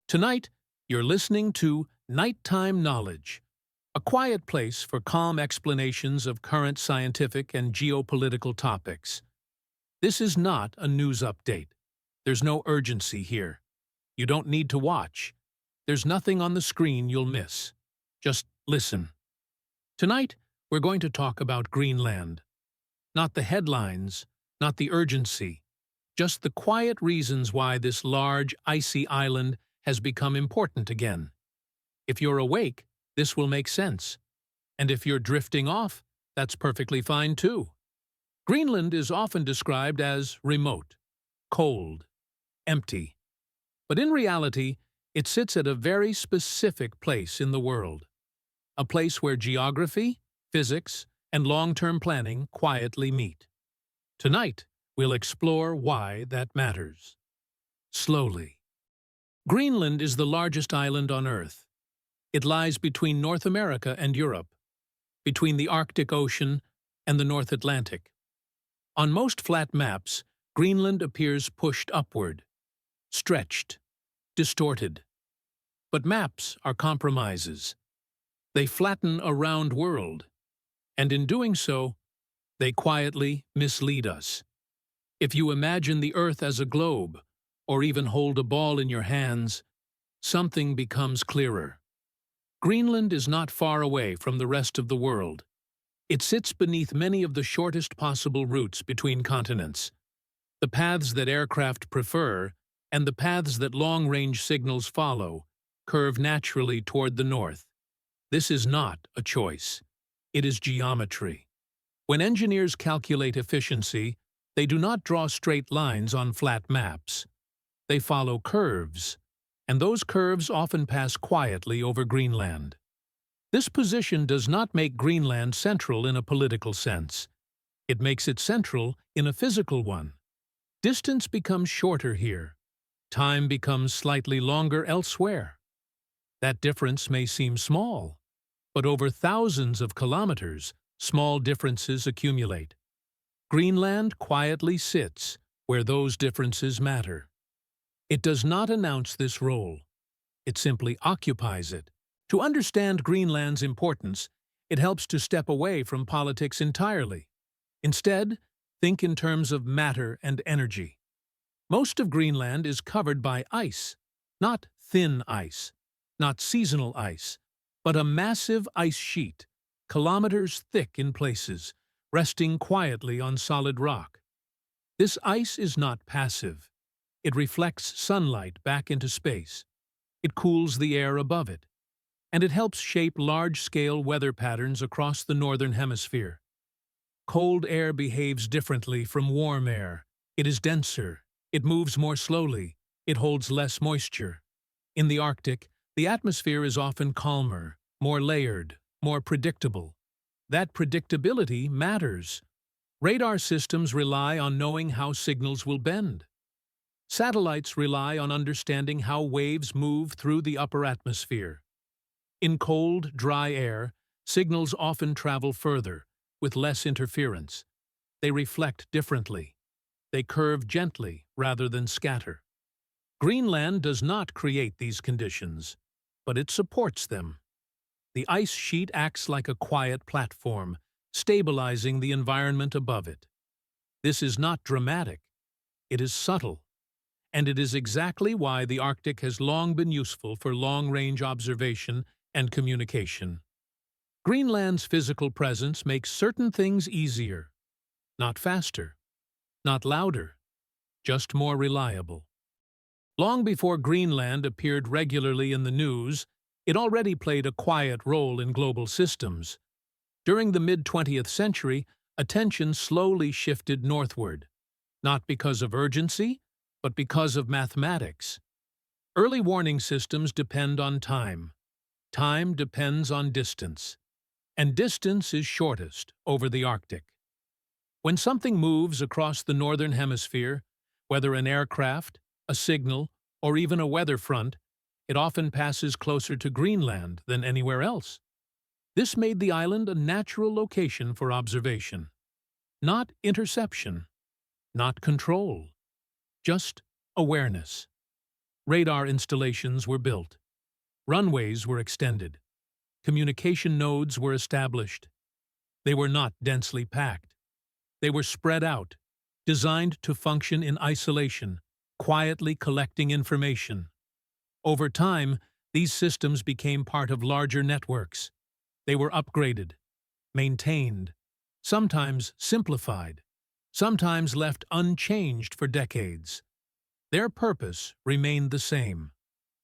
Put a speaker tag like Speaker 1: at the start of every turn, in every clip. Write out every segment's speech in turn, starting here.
Speaker 1: Tonight, you're listening to Nighttime Knowledge, a quiet place for calm explanations of current scientific and geopolitical topics. This is not a news update. There's no urgency here. You don't need to watch. There's nothing on the screen you'll miss. Just listen. Tonight, we're going to talk about Greenland. Not the headlines, not the urgency, just the quiet reasons why this large, icy island has become important again. If you're awake, this will make sense. And if you're drifting off, that's perfectly fine too. Greenland is often described as remote, cold, empty. But in reality, it sits at a very specific place in the world. A place where geography, physics, and long-term planning quietly meet. Tonight, we'll explore why that matters. Slowly. Greenland is the largest island on Earth. It lies between North America and Europe, between the Arctic Ocean and the North Atlantic. On most flat maps, Greenland appears pushed upward, stretched, distorted. But maps are compromises. They flatten a round world, and in doing so, they quietly mislead us. If you imagine the Earth as a globe, or even hold a ball in your hands, something becomes clearer. Greenland is not far away from the rest of the world. It sits beneath many of the shortest possible routes between continents. The paths that aircraft prefer, and the paths that long-range signals follow, curve naturally toward the north. This is not a choice. It is geometry. When engineers calculate efficiency, they do not draw straight lines on flat maps. They follow curves, and those curves often pass quietly over Greenland. This position does not make Greenland central in a political sense. It makes it central in a physical one. Distance becomes shorter here. Time becomes slightly longer elsewhere. That difference may seem small, but over thousands of kilometers, small differences accumulate. Greenland quietly sits where those differences matter. It does not announce this role. It simply occupies it. To understand Greenland's importance, it helps to step away from politics entirely. Instead, think in terms of matter and energy. Most of Greenland is covered by ice, not thin ice, not seasonal ice, but a massive ice sheet, kilometers thick in places, resting quietly on solid rock. This ice is not passive. It reflects sunlight back into space. It cools the air above it. And it helps shape large-scale weather patterns across the northern hemisphere. Cold air behaves differently from warm air. It is denser. It moves more slowly. It holds less moisture. In the Arctic, the atmosphere is often calmer, more layered, more predictable. That predictability matters. Radar systems rely on knowing how signals will bend. Satellites rely on understanding how waves move through the upper atmosphere. In cold, dry air, signals often travel further, with less interference. They reflect differently. They curve gently rather than scatter. Greenland does not create these conditions, but it supports them. The ice sheet acts like a quiet platform, stabilizing the environment above it. This is not dramatic. It is subtle. And it is exactly why the Arctic has long been useful for long-range observation and communication. Greenland's physical presence makes certain things easier, not faster, not louder, just more reliable. Long before Greenland appeared regularly in the news, it already played a quiet role in global systems. During the mid-20th century, attention slowly shifted northward, not because of urgency, but because of mathematics. Early warning systems depend on time. Time depends on distance. And distance is shortest over the Arctic. When something moves across the northern hemisphere, whether an aircraft, a signal, or even a weather front, it often passes closer to Greenland than anywhere else. This made the island a natural location for observation. Not interception, not control. Just awareness. Radar installations were built. Runways were extended. Communication nodes were established. They were not densely packed. They were spread out, designed to function in isolation, quietly collecting information. Over time, these systems became part of larger networks. They were upgraded, maintained, sometimes simplified, sometimes left unchanged for decades. Their purpose remained the same: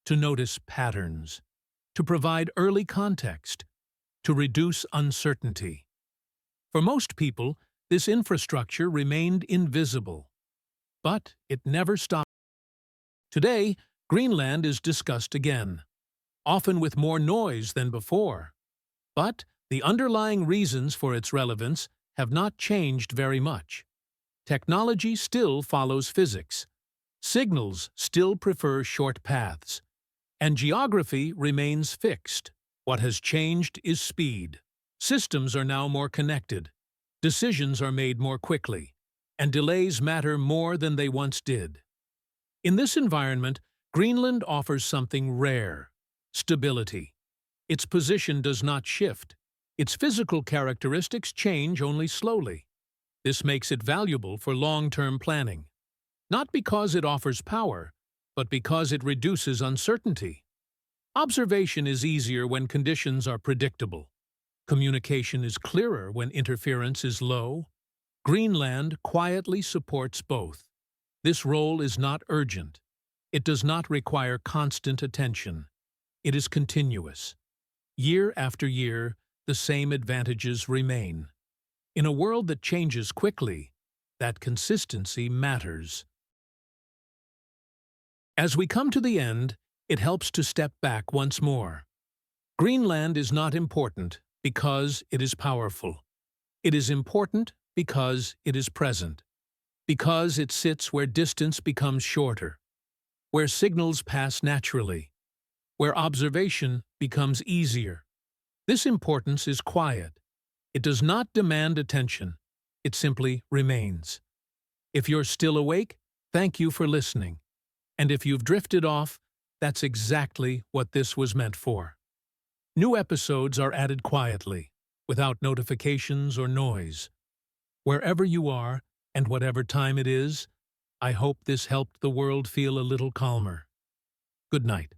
Speaker 1: to notice patterns, to provide early context, to reduce uncertainty. For most people, this infrastructure remained invisible. But it never stopped. Today, Greenland is discussed again, often with more noise than before. But the underlying reasons for its relevance have not changed very much. Technology still follows physics. Signals still prefer short paths. And geography remains fixed. What has changed is speed. Systems are now more connected. Decisions are made more quickly. And delays matter more than they once did. In this environment, Greenland offers something rare: stability. Its position does not shift. Its physical characteristics change only slowly. This makes it valuable for long-term planning. Not because it offers power, but because it reduces uncertainty. Observation is easier when conditions are predictable. Communication is clearer when interference is low. Greenland quietly supports both. This role is not urgent. It does not require constant attention. It is continuous. Year after year, the same advantages remain. In a world that changes quickly, that consistency matters. As we come to the end, it helps to step back once more. Greenland is not important because it is powerful. It is important because it is present. Because it sits where distance becomes shorter, where signals pass naturally, where observation becomes easier. This importance is quiet. It does not demand attention. It simply remains. If you're still awake, thank you for listening. And if you've drifted off, that's exactly what this was meant for. New episodes are added quietly, without notifications or noise. Wherever you are, and whatever time it is, I hope this helped the world feel a little calmer. Good night.